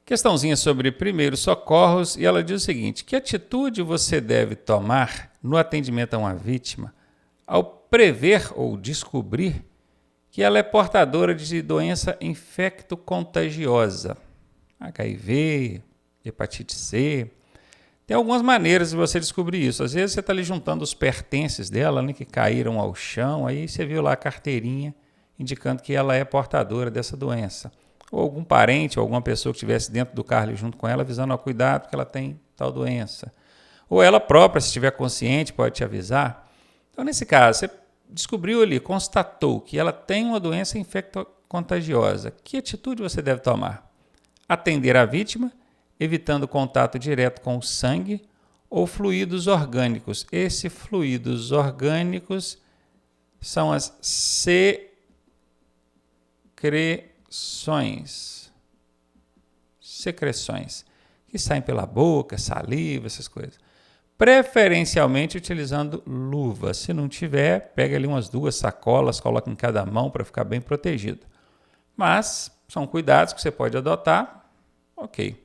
Questãozinha sobre primeiros socorros, e ela diz o seguinte: que atitude você deve tomar no atendimento a uma vítima ao prever ou descobrir que ela é portadora de doença infecto-contagiosa, HIV, hepatite C. Tem algumas maneiras de você descobrir isso. Às vezes você está ali juntando os pertences dela, né, que caíram ao chão, aí você viu lá a carteirinha indicando que ela é portadora dessa doença. Ou algum parente, ou alguma pessoa que estivesse dentro do carro ali junto com ela, avisando ao cuidado que ela tem tal doença. Ou ela própria, se estiver consciente, pode te avisar. Então, nesse caso, você descobriu ali, constatou que ela tem uma doença infecto-contagiosa. Que atitude você deve tomar? Atender a vítima, evitando contato direto com o sangue ou fluidos orgânicos. Esses fluidos orgânicos são as secreções, que saem pela boca, saliva, essas coisas. Preferencialmente utilizando luva. Se não tiver, pega ali umas 2 sacolas, coloca em cada mão para ficar bem protegido. Mas são cuidados que você pode adotar. Ok.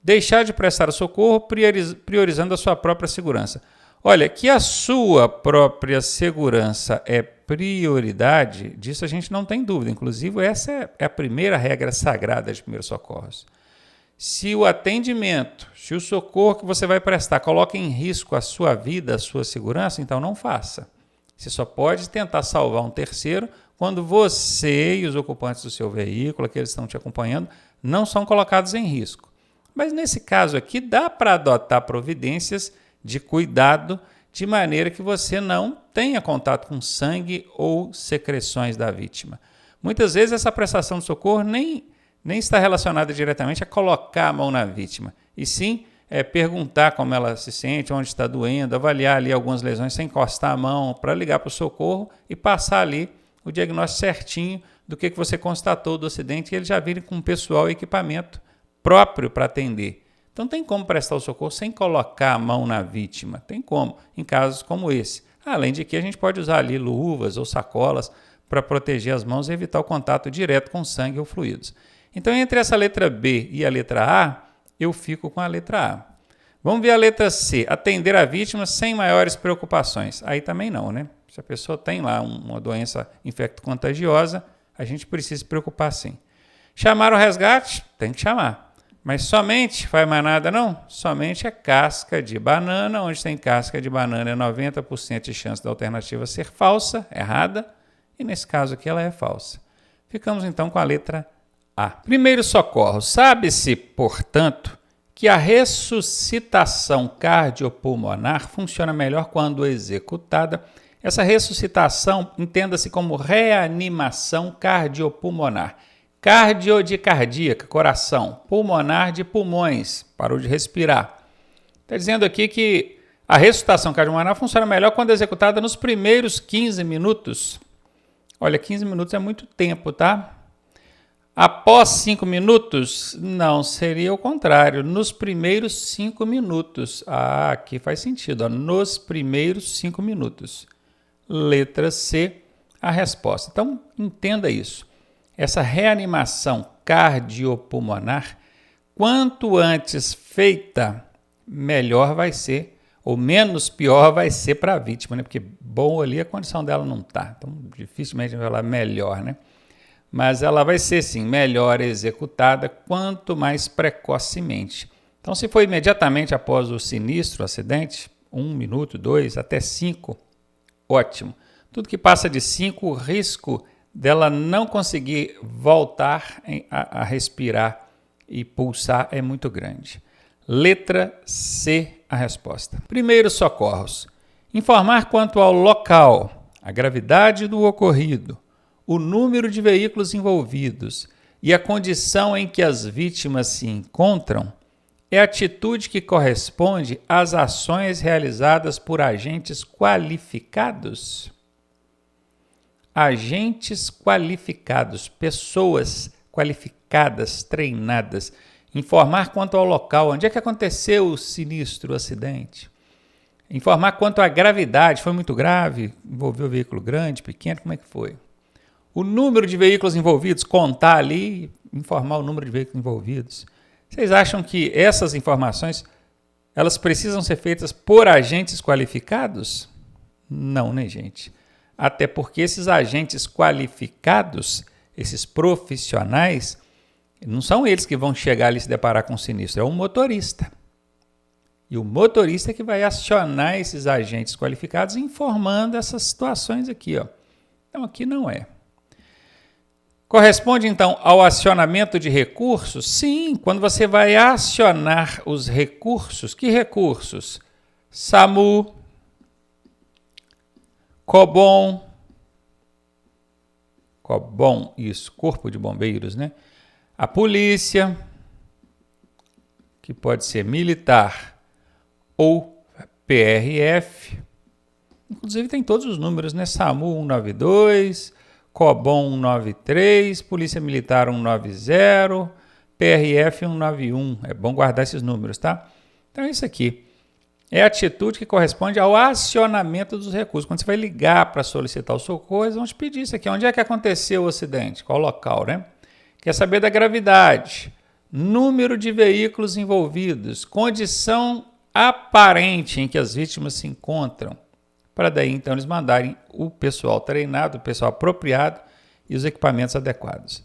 Deixar de prestar socorro priorizando a sua própria segurança. Olha, que a sua própria segurança é prioridade, disso a gente não tem dúvida. Inclusive, essa é a primeira regra sagrada de primeiros socorros. Se o atendimento, se o socorro que você vai prestar coloca em risco a sua vida, a sua segurança, então não faça. Você só pode tentar salvar um terceiro quando você e os ocupantes do seu veículo, aqueles que estão te acompanhando, não são colocados em risco. Mas nesse caso aqui, dá para adotar providências de cuidado de maneira que você não tenha contato com sangue ou secreções da vítima. Muitas vezes essa prestação de socorro nem está relacionada diretamente a colocar a mão na vítima, e sim perguntar como ela se sente, onde está doendo, avaliar ali algumas lesões sem encostar a mão, para ligar para o socorro e passar ali o diagnóstico certinho do que você constatou do acidente, e eles já virem com pessoal e equipamento próprio para atender. Então tem como prestar o socorro sem colocar a mão na vítima, tem como, em casos como esse. Além de que a gente pode usar ali luvas ou sacolas para proteger as mãos e evitar o contato direto com sangue ou fluidos. Então, entre essa letra B e a letra A, eu fico com a letra A. Vamos ver a letra C, atender a vítima sem maiores preocupações. Aí também não, né? Se a pessoa tem lá uma doença infecto-contagiosa, a gente precisa se preocupar sim. Chamar o resgate? Tem que chamar. Mas somente, faz mais nada não? Somente é casca de banana, onde tem casca de banana é 90% de chance da alternativa ser falsa, errada, e nesse caso aqui ela é falsa. Ficamos então com a letra A. Primeiro socorro. Sabe-se, portanto, que a ressuscitação cardiopulmonar funciona melhor quando executada. Essa ressuscitação entenda-se como reanimação cardiopulmonar. Cardio de cardíaca, coração. Pulmonar de pulmões, parou de respirar. Está dizendo aqui que a ressuscitação cardiopulmonar funciona melhor quando executada nos primeiros 15 minutos. Olha, 15 minutos é muito tempo, tá? Após 5 minutos, não, seria o contrário, nos primeiros 5 minutos. Ah, aqui faz sentido, ó, nos primeiros 5 minutos. Letra C, a resposta. Então, entenda isso. Essa reanimação cardiopulmonar, quanto antes feita, melhor vai ser, ou menos pior vai ser para a vítima, né? Porque bom ali a condição dela não está. Então, dificilmente vai falar melhor, né? Mas ela vai ser, sim, melhor executada quanto mais precocemente. Então, se for imediatamente após o sinistro, o acidente, 1 minuto, 2, até 5, ótimo. Tudo que passa de 5, o risco dela não conseguir voltar a respirar e pulsar é muito grande. Letra C, a resposta. Primeiros socorros. Informar quanto ao local, a gravidade do ocorrido, o número de veículos envolvidos e a condição em que as vítimas se encontram é a atitude que corresponde às ações realizadas por agentes qualificados. Agentes qualificados, pessoas qualificadas, treinadas. Informar quanto ao local, onde é que aconteceu o sinistro, o acidente. Informar quanto à gravidade, foi muito grave, envolveu veículo grande, pequeno, como é que foi? O número de veículos envolvidos, contar ali, informar o número de veículos envolvidos. Vocês acham que essas informações elas precisam ser feitas por agentes qualificados? Não, né, gente? Até porque esses agentes qualificados, esses profissionais, não são eles que vão chegar ali e se deparar com o sinistro, é o motorista. E o motorista é que vai acionar esses agentes qualificados informando essas situações aqui, ó. Então aqui não é. Corresponde então ao acionamento de recursos? Sim, quando você vai acionar os recursos, que recursos? SAMU, COBOM, isso, Corpo de Bombeiros, né? A polícia, que pode ser militar ou PRF, inclusive tem todos os números, né? SAMU 192, COBOM 193, Polícia Militar 190, PRF 191. É bom guardar esses números, tá? Então é isso aqui. É a atitude que corresponde ao acionamento dos recursos. Quando você vai ligar para solicitar o socorro, eles vão te pedir isso aqui. Onde é que aconteceu o acidente? Qual local, né? Quer saber da gravidade, número de veículos envolvidos, condição aparente em que as vítimas se encontram, para daí então eles mandarem o pessoal treinado, o pessoal apropriado e os equipamentos adequados.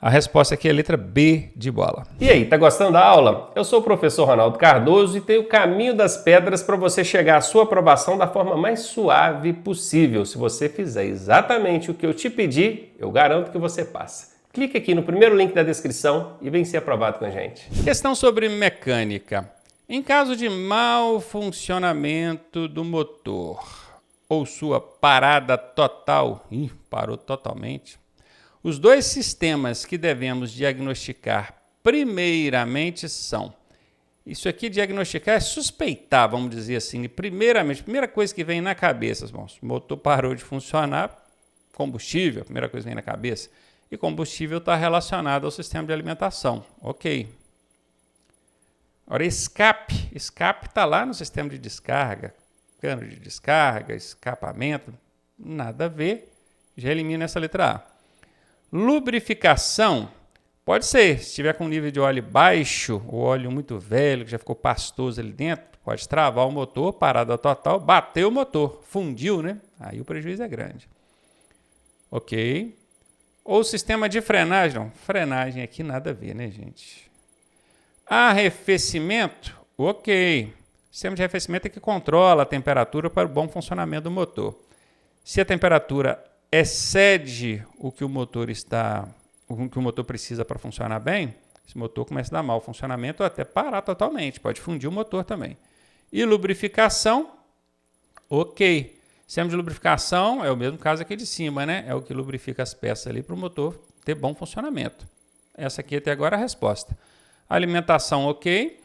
A resposta aqui é a letra B de bola. E aí, tá gostando da aula? Eu sou o professor Ronaldo Cardoso e tenho o caminho das pedras para você chegar à sua aprovação da forma mais suave possível. Se você fizer exatamente o que eu te pedi, eu garanto que você passa. Clique aqui no primeiro link da descrição e vem ser aprovado com a gente. Questão sobre mecânica. Em caso de mau funcionamento do motor ou sua parada total, parou totalmente, os dois sistemas que devemos diagnosticar primeiramente são, isso aqui diagnosticar é suspeitar, vamos dizer assim, primeiramente, primeira coisa que vem na cabeça, irmãos, o motor parou de funcionar, combustível, a primeira coisa que vem na cabeça, e combustível está relacionado ao sistema de alimentação, ok. Agora, escape está lá no sistema de descarga, cano de descarga, escapamento, nada a ver, já elimina essa letra A. Lubrificação, pode ser, se tiver com nível de óleo baixo, ou óleo muito velho, que já ficou pastoso ali dentro, pode travar o motor, parada total, bateu o motor, fundiu, né? Aí o prejuízo é grande. Ok. Ou sistema de frenagem, não, frenagem aqui nada a ver, né, gente? Arrefecimento, ok. O sistema de arrefecimento é que controla a temperatura para o bom funcionamento do motor. Se a temperatura excede o que o motor precisa para funcionar bem, esse motor começa a dar mau funcionamento ou até parar totalmente, pode fundir o motor também. E lubrificação, ok. Sistema de lubrificação é o mesmo caso aqui de cima, né? É o que lubrifica as peças ali para o motor ter bom funcionamento. Essa aqui até agora é a resposta. Alimentação, ok.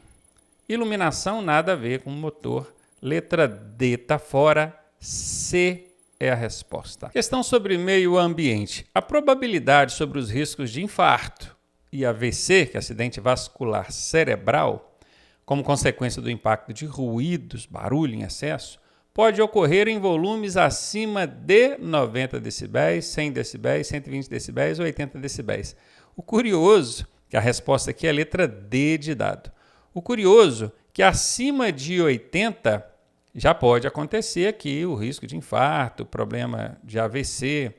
Iluminação, nada a ver com o motor. Letra D está fora. C é a resposta. Questão sobre meio ambiente. A probabilidade sobre os riscos de infarto e AVC, que é acidente vascular cerebral, como consequência do impacto de ruídos, barulho em excesso, pode ocorrer em volumes acima de 90 decibéis, 100 decibéis, 120 decibéis ou 80 decibéis. O curioso, que a resposta aqui é a letra D de dado. O curioso, que acima de 80 já pode acontecer aqui o risco de infarto, problema de AVC.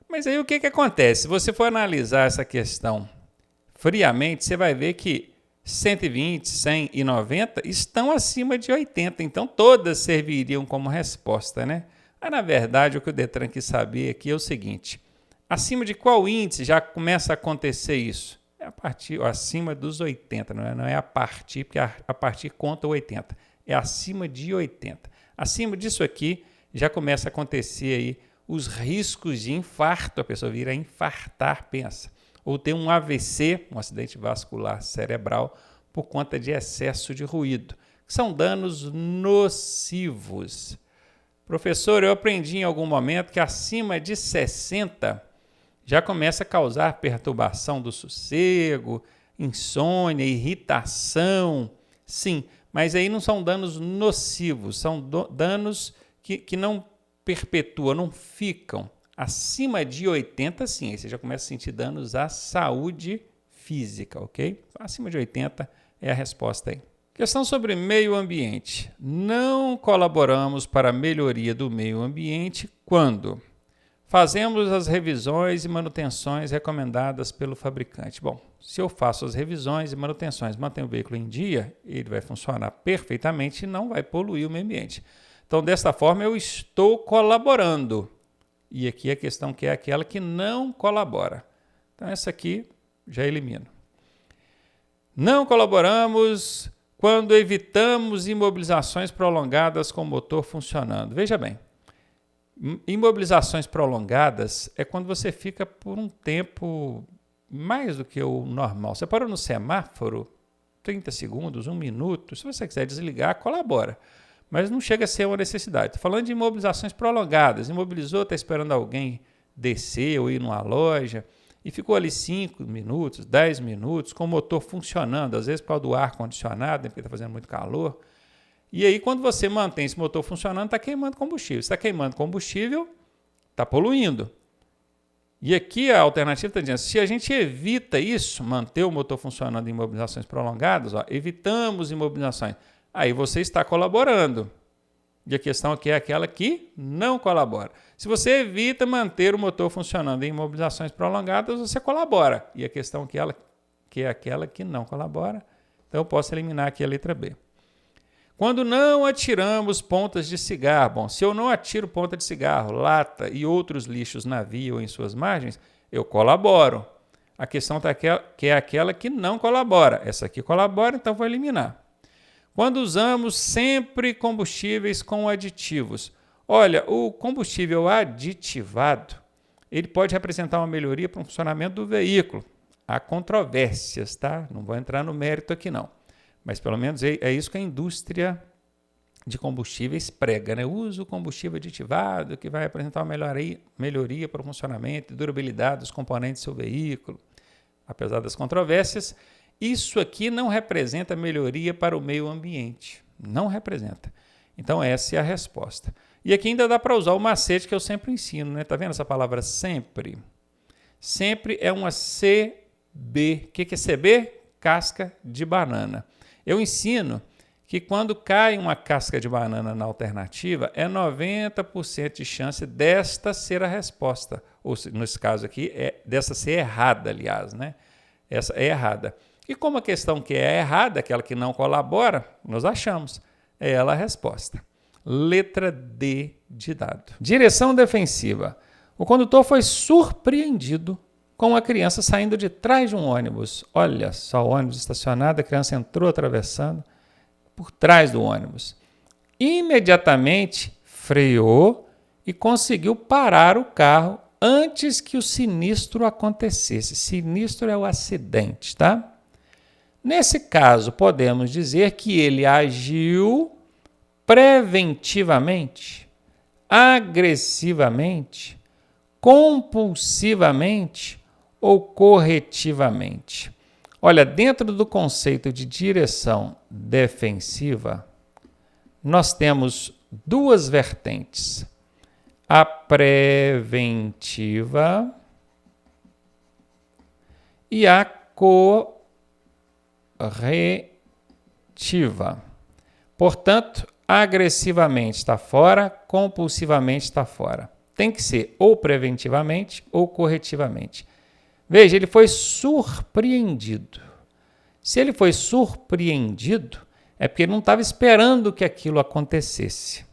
Mas aí o que acontece? Se você for analisar essa questão friamente, você vai ver que 120, 100 e 90 estão acima de 80, então todas serviriam como resposta, né? Mas, na verdade, o que o Detran quis saber aqui é o seguinte, acima de qual índice já começa a acontecer isso? É a partir, acima dos 80, não é a partir, porque a partir conta 80, é acima de 80. Acima disso aqui já começa a acontecer aí os riscos de infarto, a pessoa vir a infartar, pensa. Ou ter um AVC, um acidente vascular cerebral, por conta de excesso de ruído, que são danos nocivos. Professor, eu aprendi em algum momento que acima de 60 já começa a causar perturbação do sossego, insônia, irritação. Sim, mas aí não são danos nocivos, são danos que não perpetuam, não ficam. Acima de 80, sim, aí você já começa a sentir danos à saúde física, ok? Acima de 80 é a resposta aí. Questão sobre meio ambiente. Não colaboramos para a melhoria do meio ambiente quando fazemos as revisões e manutenções recomendadas pelo fabricante. Bom, se eu faço as revisões e manutenções, mantenho o veículo em dia, ele vai funcionar perfeitamente e não vai poluir o meio ambiente. Então, desta forma, eu estou colaborando. E aqui a questão que é aquela que não colabora. Então, essa aqui já elimino. Não colaboramos quando evitamos imobilizações prolongadas com o motor funcionando. Veja bem, imobilizações prolongadas é quando você fica por um tempo mais do que o normal. Você parou no semáforo, 30 segundos, 1 minuto, se você quiser desligar, colabora. Mas não chega a ser uma necessidade. Estou falando de imobilizações prolongadas. Imobilizou, está esperando alguém descer ou ir numa loja e ficou ali 5 minutos, 10 minutos, com o motor funcionando, às vezes por causa do ar-condicionado, porque está fazendo muito calor. E aí, quando você mantém esse motor funcionando, está queimando combustível. Se está queimando combustível, está poluindo. E aqui a alternativa está dizendo, se a gente evita isso, manter o motor funcionando em imobilizações prolongadas, evitamos imobilizações, aí você está colaborando. E a questão aqui é aquela que não colabora. Se você evita manter o motor funcionando em imobilizações prolongadas, você colabora. E a questão que é aquela que não colabora, então eu posso eliminar aqui a letra B. Quando não atiramos pontas de cigarro, bom, se eu não atiro ponta de cigarro, lata e outros lixos na via ou em suas margens, eu colaboro. A questão que é aquela que não colabora. Essa aqui colabora, então vou eliminar. Quando usamos sempre combustíveis com aditivos. Olha, o combustível aditivado, ele pode representar uma melhoria para o funcionamento do veículo. Há controvérsias, tá? Não vou entrar no mérito aqui não. Mas pelo menos é isso que a indústria de combustíveis prega, né? Usa o combustível aditivado que vai apresentar uma melhoria para o funcionamento e durabilidade dos componentes do seu veículo. Apesar das controvérsias, isso aqui não representa melhoria para o meio ambiente. Não representa. Então, essa é a resposta. E aqui ainda dá para usar o macete que eu sempre ensino, né? Tá vendo essa palavra sempre? Sempre é uma CB. O que é CB? Casca de banana. Eu ensino que quando cai uma casca de banana na alternativa, é 90% de chance desta ser a resposta. Ou, nesse caso aqui, dessa ser errada, aliás, né? Essa é errada. E como a questão que é errada, aquela que não colabora, nós achamos. É ela a resposta. Letra D de dado. Direção defensiva. O condutor foi surpreendido com uma criança saindo de trás de um ônibus. Olha só, o ônibus estacionado, a criança entrou atravessando por trás do ônibus. Imediatamente freou e conseguiu parar o carro antes que o sinistro acontecesse. Sinistro é o acidente, tá? Nesse caso, podemos dizer que ele agiu preventivamente, agressivamente, compulsivamente ou corretivamente. Olha, dentro do conceito de direção defensiva, nós temos duas vertentes. A preventiva e a corretiva. Portanto, agressivamente está fora, compulsivamente está fora. Tem que ser ou preventivamente ou corretivamente. Veja, ele foi surpreendido. Se ele foi surpreendido, é porque ele não estava esperando que aquilo acontecesse.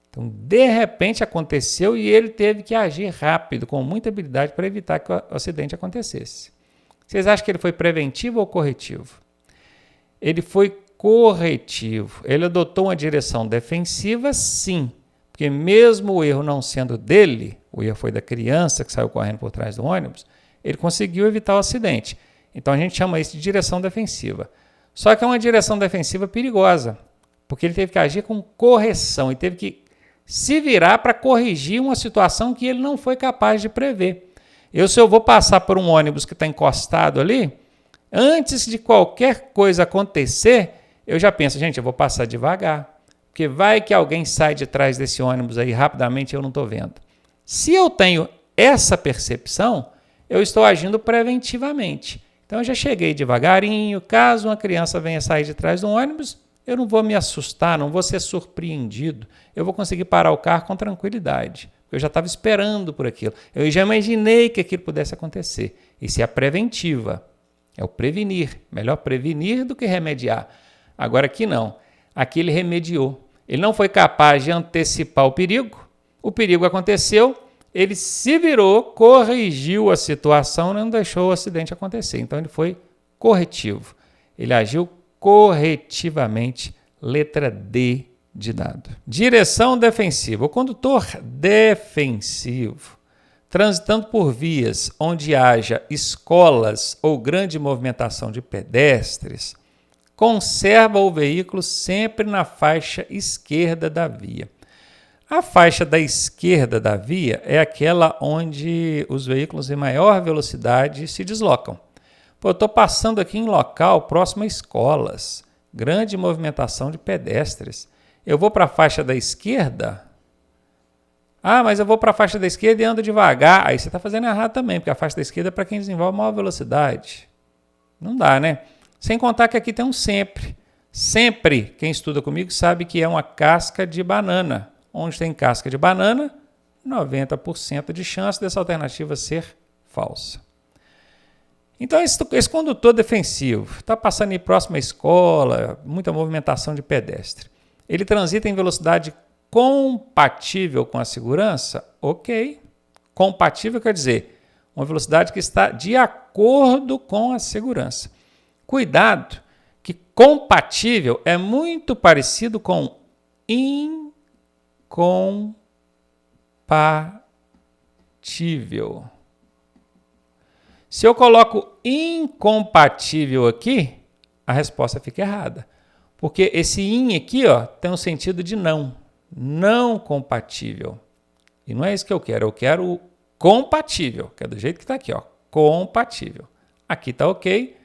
Então, de repente aconteceu e ele teve que agir rápido, com muita habilidade, para evitar que o acidente acontecesse. Vocês acham que ele foi preventivo ou corretivo? Ele foi corretivo. Ele adotou uma direção defensiva, sim, porque mesmo o erro não sendo dele, o erro foi da criança que saiu correndo por trás do ônibus, ele conseguiu evitar o acidente. Então a gente chama isso de direção defensiva. Só que é uma direção defensiva perigosa, porque ele teve que agir com correção e teve que se virar para corrigir uma situação que ele não foi capaz de prever. Se eu vou passar por um ônibus que está encostado ali, antes de qualquer coisa acontecer, eu já penso, gente, eu vou passar devagar, porque vai que alguém sai de trás desse ônibus aí rapidamente e eu não estou vendo. Se eu tenho essa percepção, eu estou agindo preventivamente. Então eu já cheguei devagarinho. Caso uma criança venha sair de trás do ônibus, eu não vou me assustar, não vou ser surpreendido. Eu vou conseguir parar o carro com tranquilidade. Eu já estava esperando por aquilo. Eu já imaginei que aquilo pudesse acontecer. Isso é a preventiva. É o prevenir. Melhor prevenir do que remediar. Agora aqui não. Aqui ele remediou. Ele não foi capaz de antecipar o perigo aconteceu, ele se virou, corrigiu a situação e não deixou o acidente acontecer. Então ele foi corretivo. Ele agiu corretivamente, letra D de dado. Direção defensiva. O condutor defensivo, transitando por vias onde haja escolas ou grande movimentação de pedestres, conserva o veículo sempre na faixa esquerda da via. A faixa da esquerda da via é aquela onde os veículos em maior velocidade se deslocam. Eu estou passando aqui em local próximo a escolas, grande movimentação de pedestres. Eu vou para a faixa da esquerda? Ah, mas eu vou para a faixa da esquerda e ando devagar. Aí você está fazendo errado também, porque a faixa da esquerda é para quem desenvolve maior velocidade. Não dá, né? Sem contar que aqui tem um sempre. Sempre, quem estuda comigo sabe que é uma casca de banana. Onde tem casca de banana, 90% de chance dessa alternativa ser falsa. Então, esse condutor defensivo está passando aí próximo à escola, muita movimentação de pedestre. Ele transita em velocidade compatível com a segurança? Ok. Compatível quer dizer uma velocidade que está de acordo com a segurança. Cuidado, que compatível é muito parecido com incompatível. Se eu coloco incompatível aqui, a resposta fica errada. Porque esse in aqui tem um sentido de não. Não compatível. E não é isso que eu quero o compatível, que é do jeito que está aqui. Compatível. Aqui está ok.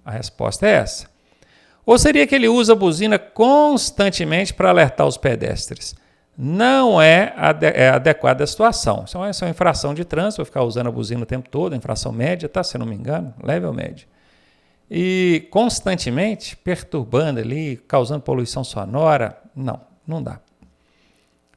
A resposta é essa. Ou seria que ele usa a buzina constantemente para alertar os pedestres? Não é adequada a situação. Isso é uma infração de trânsito, vou ficar usando a buzina o tempo todo, infração média, tá? Se eu não me engano, level médio. E constantemente perturbando ali, causando poluição sonora, não dá.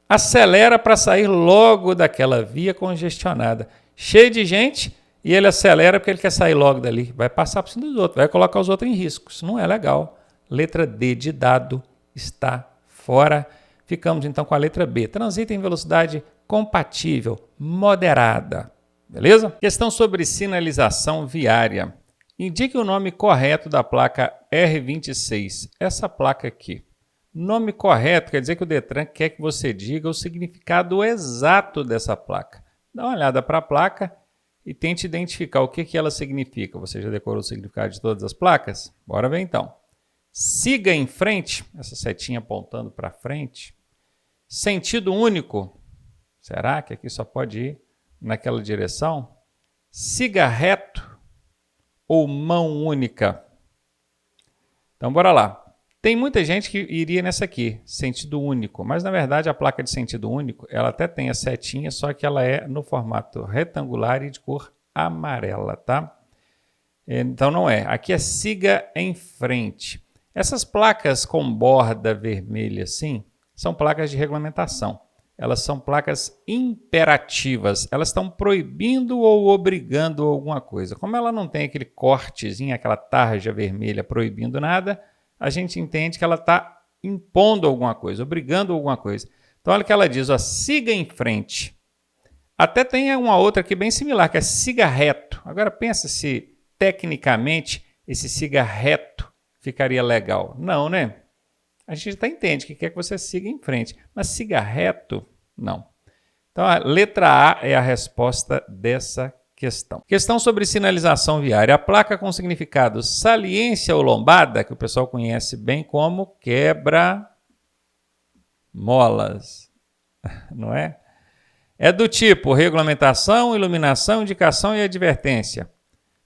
Acelera para sair logo daquela via congestionada. Cheio de gente e ele acelera porque ele quer sair logo dali. Vai passar por cima dos outros, vai colocar os outros em risco. Isso não é legal. Letra D de dado está fora. Ficamos então com a letra B. Transita em velocidade compatível, moderada. Beleza? Questão sobre sinalização viária. Indique o nome correto da placa R26. Essa placa aqui. Nome correto quer dizer que o Detran quer que você diga o significado exato dessa placa. Dá uma olhada para a placa e tente identificar o que ela significa. Você já decorou o significado de todas as placas? Bora ver então. Siga em frente, essa setinha apontando para frente. Sentido único, será que aqui só pode ir naquela direção? Siga reto ou mão única? Então, bora lá. Tem muita gente que iria nessa aqui, sentido único, mas na verdade a placa de sentido único, ela até tem a setinha, só que ela é no formato retangular e de cor amarela, tá? Então não é. Aqui é siga em frente. Essas placas com borda vermelha assim, são placas de regulamentação. Elas são placas imperativas. Elas estão proibindo ou obrigando alguma coisa. Como ela não tem aquele cortezinho, aquela tarja vermelha proibindo nada, a gente entende que ela está impondo alguma coisa, obrigando alguma coisa. Então olha o que ela diz, siga em frente. Até tem uma outra aqui bem similar, que é siga reto. Agora pensa se tecnicamente esse siga reto ficaria legal. Não, né? A gente até entende que quer que você siga em frente, mas siga reto, não. Então, a letra A é a resposta dessa questão. Questão sobre sinalização viária. A placa com significado saliência ou lombada, que o pessoal conhece bem como quebra-molas, não é? É do tipo regulamentação, iluminação, indicação e advertência.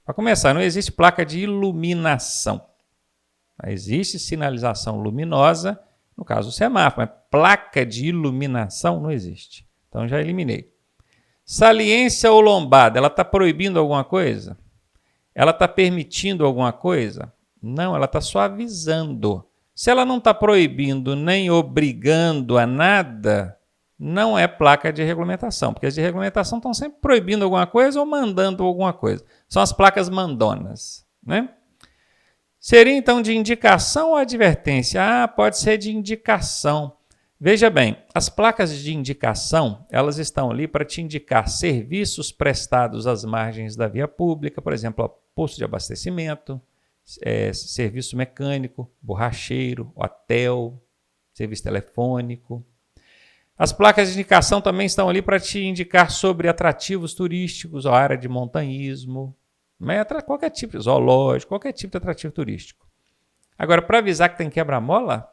Para começar, não existe placa de iluminação. Existe sinalização luminosa, no caso o semáforo, mas placa de iluminação não existe. Então já eliminei. Saliência ou lombada, ela está proibindo alguma coisa? ela está permitindo alguma coisa? Não, ela está só avisando. Se ela não está proibindo nem obrigando a nada, não é placa de regulamentação, porque as de regulamentação estão sempre proibindo alguma coisa ou mandando alguma coisa. São as placas mandonas, né? Seria então de indicação ou advertência? Ah, pode ser de indicação. Veja bem, as placas de indicação, elas estão ali para te indicar serviços prestados às margens da via pública, por exemplo, posto de abastecimento, serviço mecânico, borracheiro, hotel, serviço telefônico. As placas de indicação também estão ali para te indicar sobre atrativos turísticos, a área de montanhismo, qualquer tipo, zoológico, qualquer tipo de atrativo turístico. Agora, para avisar que tem quebra-mola,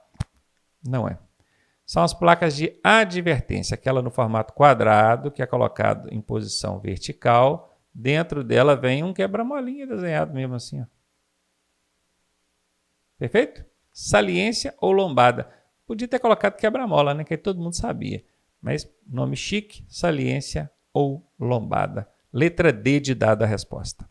não é. São as placas de advertência, aquela no formato quadrado, que é colocado em posição vertical. Dentro dela vem um quebra-molinha desenhado mesmo assim. Ó. Perfeito? Saliência ou lombada. Podia ter colocado quebra-mola, né? Que todo mundo sabia. Mas nome chique, saliência ou lombada. Letra D de dada a resposta.